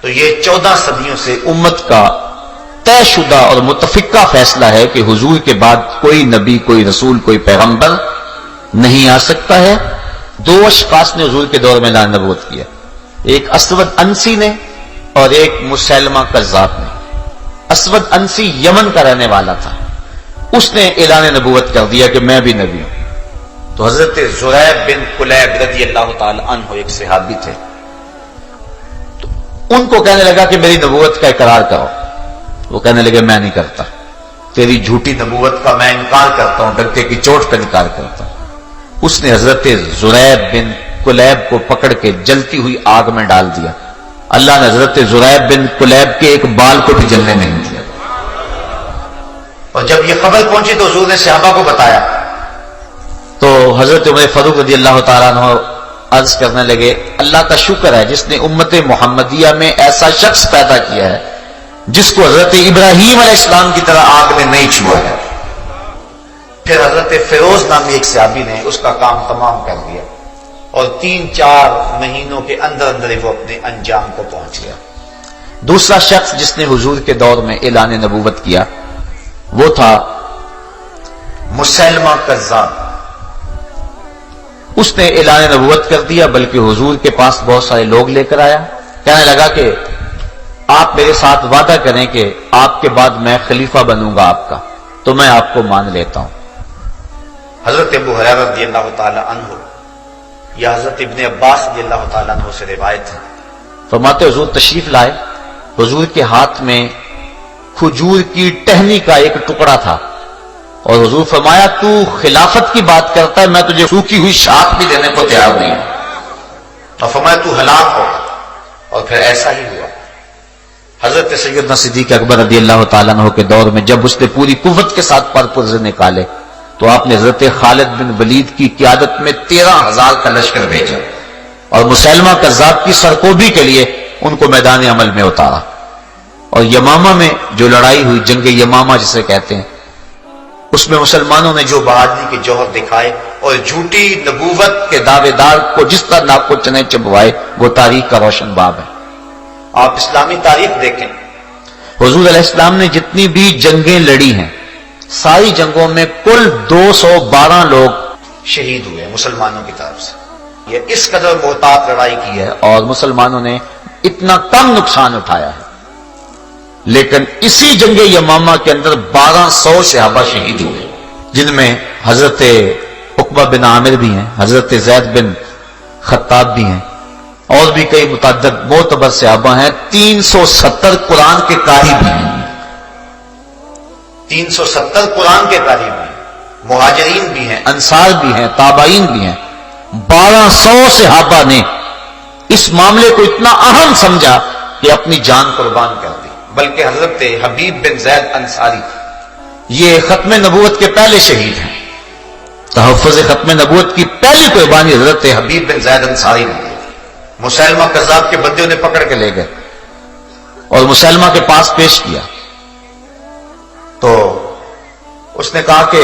تو یہ 14 صدیوں سے امت کا طے شدہ اور متفقہ فیصلہ ہے کہ حضور کے بعد کوئی نبی، کوئی رسول، کوئی پیغمبر نہیں آ سکتا ہے۔ دو اشخاص نے حضور کے دور میں اعلان نبوت کیا، ایک اسود انسی نے اور ایک مسیلمہ کذاب نے۔ اسود انسی یمن کا رہنے والا تھا، اس نے اعلان نبوت کر دیا کہ میں بھی نبی ہوں۔ تو حضرت زریب بن کلیب رضی اللہ تعالی عنہ ایک صحابی تھے، تو ان کو کہنے لگا کہ میری نبوت کا اقرار کرو۔ وہ کہنے لگے میں نہیں کرتا، تیری جھوٹی نبوت کا میں انکار کرتا ہوں، ڈنکے کی چوٹ کا انکار کرتا ہوں۔ اس نے حضرت زریب بن کلیب کو پکڑ کے جلتی ہوئی آگ میں ڈال دیا۔ اللہ نے حضرت زریب بن کلیب کے ایک بال کو بھی جلنے نہیں دیا۔ اور جب یہ خبر پہنچی تو حضور نے صحابہ کو بتایا، تو حضرت عمر فاروق رضی اللہ تعالیٰ عنہ عرض کرنے لگے اللہ کا شکر ہے جس نے امت محمدیہ میں ایسا شخص پیدا کیا ہے جس کو حضرت ابراہیم علیہ السلام کی طرح آگ میں نہیں چھوا ہے۔ پھر حضرت فیروز نامی ایک صحابی نے اس کا کام تمام کر دیا اور 3-4 مہینوں کے اندر اندر ہی وہ اپنے انجام کو پہنچ گیا۔ دوسرا شخص جس نے حضور کے دور میں اعلان نبوت کیا وہ تھا مسیلمہ کذاب۔ اس نے اعلان نبوت کر دیا، بلکہ حضور کے پاس بہت سارے لوگ لے کر آیا، کہنے لگا کہ آپ میرے ساتھ وعدہ کریں کہ آپ کے بعد میں خلیفہ بنوں گا آپ کا، تو میں آپ کو مان لیتا ہوں۔ حضرت ابو ہریرہ رضی اللہ تعالی عنہ یا حضرت ابن عباس رضی اللہ تعالی عنہ سے روایت ہے، فرماتے حضور تشریف لائے، حضور کے ہاتھ میں کھجور کی ٹہنی کا ایک ٹکڑا تھا، اور حضور فرمایا تو خلافت کی بات کرتا ہے، میں تجھے سوکھی ہوئی شاخ بھی دینے کو تیار نہیں ہوں، اور فرمایا تو ہلاک ہو، اور پھر ایسا ہی ہوا۔ حضرت سیدنا صدیق اکبر رضی اللہ تعالیٰ عنہ کے دور میں جب اس نے پوری قوت کے ساتھ پر پرزے نکالے تو آپ نے حضرت خالد بن ولید کی قیادت میں 13,000 کا لشکر بھیجا اور مسیلمہ کذاب کی سرکوبی کے لیے ان کو میدان عمل میں اتارا، اور یمامہ میں جو لڑائی ہوئی، جنگ یمامہ جسے کہتے ہیں، اس میں مسلمانوں نے جو بہادری کے جوہر دکھائے اور جھوٹی نبوت کے دعوے دار کو جس طرح ناک کو چنے چبوائے، وہ تاریخ کا روشن باب ہے۔ آپ اسلامی تاریخ دیکھیں، حضور علیہ السلام نے جتنی بھی جنگیں لڑی ہیں ساری جنگوں میں کل 212 لوگ شہید ہوئے مسلمانوں کی طرف سے۔ یہ اس قدر محتاط لڑائی کی ہے اور مسلمانوں نے اتنا کم نقصان اٹھایا ہے، لیکن اسی جنگ یمامہ کے اندر 1200 صحابہ شہید ہوئے، جن میں حضرت عقبہ بن عامر بھی ہیں، حضرت زید بن خطاب بھی ہیں، اور بھی کئی متعدد معتبر صحابہ ہیں۔ 370 قرآن کے قاری بھی ہیں، 370 قرآن کے قاری بھی ہیں، مہاجرین بھی ہیں، انصار بھی ہیں، تابعین بھی ہیں۔ 1200 صحابہ نے اس معاملے کو اتنا اہم سمجھا کہ اپنی جان قربان کر دی، بلکہ حضرت حبیب بن زید انصاری یہ ختم نبوت کے پہلے شہید ہیں۔ تحفظ ختم نبوت کی پہلی قربانی حضرت حبیب بن زید انصاری نے، مسیلمہ کذاب کے بندے انہیں پکڑ کے لے گئے اور مسیلمہ کے پاس پیش کیا، تو اس نے کہا کہ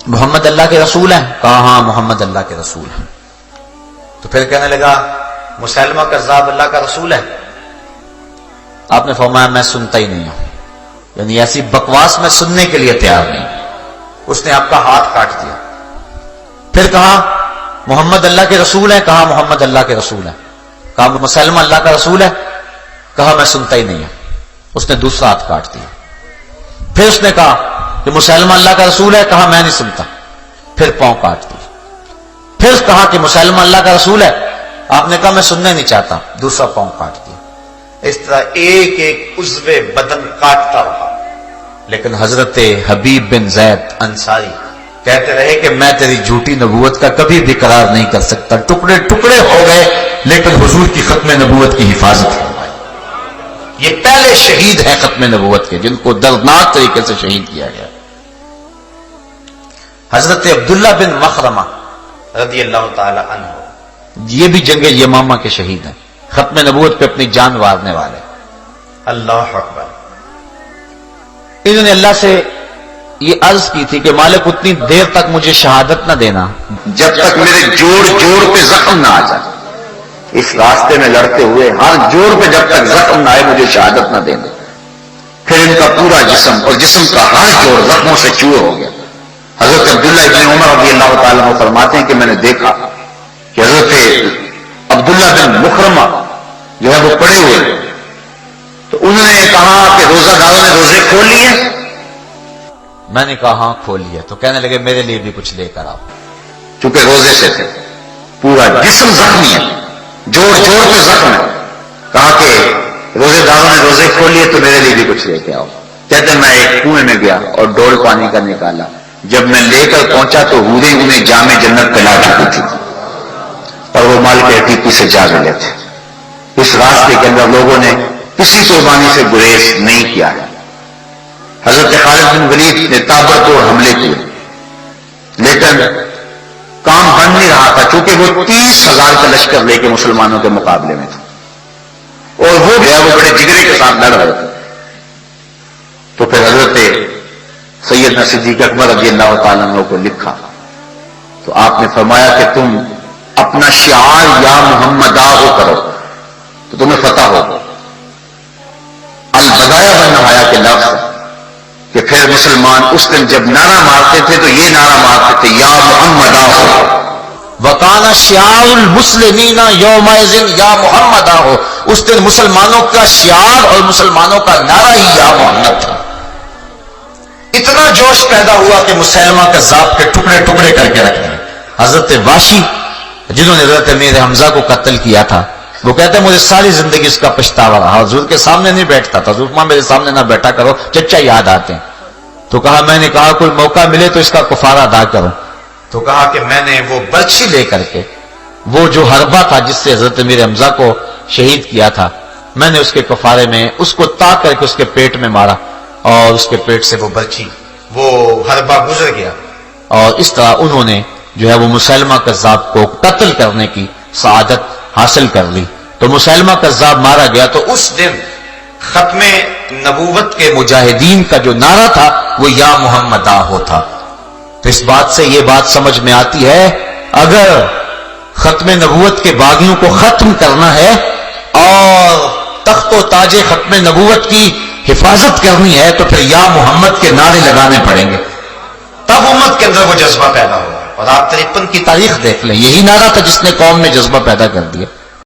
محمد اللہ کے رسول ہیں؟ کہا ہاں محمد اللہ کے رسول ہیں۔ تو پھر کہنے لگا مسیلمہ کذاب اللہ کا رسول ہے؟ آپ نے فرمایا میں سنتا ہی نہیں ہوں، یعنی ایسی بکواس میں سننے کے لیے تیار نہیں۔ اس نے آپ کا ہاتھ کاٹ دیا۔ پھر کہا محمد اللہ کے رسول ہے؟ کہا محمد اللہ کے رسول ہے۔ کہا مسیلمہ اللہ کا رسول ہے؟ کہا میں سنتا ہی نہیں ہوں۔ اس نے دوسرا ہاتھ کاٹ دیا۔ پھر اس نے کہا کہ مسیلمہ اللہ کا رسول ہے؟ کہا میں نہیں سنتا۔ پھر پاؤں کاٹ دی۔ پھر کہا کہ مسیلمہ اللہ کا رسول ہے؟ آپ نے کہا میں سننے نہیں چاہتا۔ دوسرا پاؤں کاٹ دیا۔ اس طرح ایک ایک عضو بدن کاٹتا رہا، لیکن حضرت حبیب بن زید انصاری کہتے رہے کہ میں تیری جھوٹی نبوت کا کبھی بھی قرار نہیں کر سکتا۔ ٹکڑے ٹکڑے ہو گئے لیکن حضور کی ختم نبوت کی حفاظت فرمائی۔ یہ پہلے شہید ہیں ختم نبوت کے، جن کو دردناک طریقے سے شہید کیا گیا۔ حضرت عبداللہ بن مخرمہ رضی اللہ تعالی عنہ یہ بھی جنگ یمامہ کے شہید ہیں، ختم نبوت پہ اپنی جان وارنے والے۔ اللہ اکبر۔ انہوں نے اللہ سے یہ عرض کی تھی کہ مالک اتنی دیر تک مجھے شہادت نہ دینا جب تک میرے جوڑ جوڑ پہ زخم نہ آ جائے۔ اس راستے میں لڑتے ہوئے ہاتھ جوڑ پہ جب تک زخم نہ آئے مجھے شہادت نہ دیں دے۔ پھر ان کا پورا جسم اور جسم کا ہر جوڑ زخموں سے چوئے ہو گیا۔ حضرت عبداللہ ابن عمر رضی اللہ تعالیٰ عنہ فرماتے ہیں کہ میں نے دیکھا کہ حضرت عبداللہ بن مخرمہ جو ہے وہ پڑے ہوئے، تو انہوں نے کہا کہ روزہ داروں نے روزے کھول لیے؟ میں نے کہا ہاں کھول لیے۔ تو کہنے لگے میرے لیے بھی کچھ لے کر آؤ، چونکہ روزے سے تھے، پورا جسم زخمی ہے، جوڑ جوڑ پہ زخم ہے۔ کہا کہ روزے داروں نے روزے کھول لیے تو میرے لیے بھی کچھ لے کے آؤ۔ کہتے میں ایک کنویں میں گیا اور ڈول پانی کا نکالا، جب میں لے کر پہنچا تو حوریں انہیں جام جنت پلا چکی تھی اور وہ مال کے حقیقی سے جا ملے تھے۔ اس راستے کے اندر لوگوں نے کسی قربانی سے گریز نہیں کیا ہے۔ حضرت خالد بن ولید نے تابڑتوڑ حملے کیے، لیکن کام بن نہیں رہا تھا، چونکہ وہ 30,000 کا لشکر لے کے مسلمانوں کے مقابلے میں تھا اور وہ بڑے جگرے کے ساتھ لڑ رہے تھے۔ تو پھر حضرت سیدنا صدیق اکبر رضی اللہ تعالیٰ عنہ کو لکھا تو آپ نے فرمایا کہ تم اپنا شعار یا محمدہ ہو کرو تو تمہیں فتح ہوگا۔ البدایا بنوایا کے لفظ کہ پھر مسلمان اس دن جب نعرہ مارتے تھے تو یہ نعرہ مارتے تھے یا محمدہ ہو، وکانا شعار المسلمین یومئذ یا محمدہ ہو۔ اس دن مسلمانوں کا شعار اور مسلمانوں کا نعرہ ہی یا محمد تھا۔ اتنا جوش پیدا ہوا کہ مسلمہ کذاب کے ٹکڑے ٹکڑے کر کے رکھ دیں۔ حضرت واشی جنہوں نے حضرت امیر حمزہ کو قتل کیا تھا، وہ کہتے ہیں مجھے ساری زندگی اس کا پچھتاوا رہا، حضور کے سامنے نہیں بیٹھتا تھا، حضور میرے سامنے نہ بیٹھا کرو، چچا یاد آتے ہیں۔ تو کہا میں نے کہا کوئی موقع ملے تو اس کا کفارہ ادا کرو۔ تو کہا کہ میں نے وہ برچھی لے کر کے وہ جو حربہ تھا جس سے حضرت امیر حمزہ کو شہید کیا تھا، میں نے اس کے کفارے میں اس کو تاک کر کے اس کے پیٹ میں مارا اور اس کے پیٹ سے وہ برچھی وہ حربہ گزر گیا، اور اس طرح انہوں نے جو ہے وہ مسلمہ کذاب کو قتل کرنے کی سعادت حاصل کر لی۔ تو مسلمہ کذاب مارا گیا تو اس دن ختم نبوت کے مجاہدین کا جو نعرہ تھا وہ یا محمدہ ہو تھا۔ تو اس بات سے یہ بات سمجھ میں آتی ہے اگر ختم نبوت کے باغیوں کو ختم کرنا ہے اور تخت و تاج ختم نبوت کی حفاظت کرنی ہے تو پھر یا محمد کے نعرے لگانے پڑیں گے، تب امت کے اندر وہ جذبہ پیدا ہوگا۔ اور آپ 53 کی تاریخ دیکھ لیں، یہی نعرہ تھا جس نے قوم میں جذبہ پیدا کر دیا۔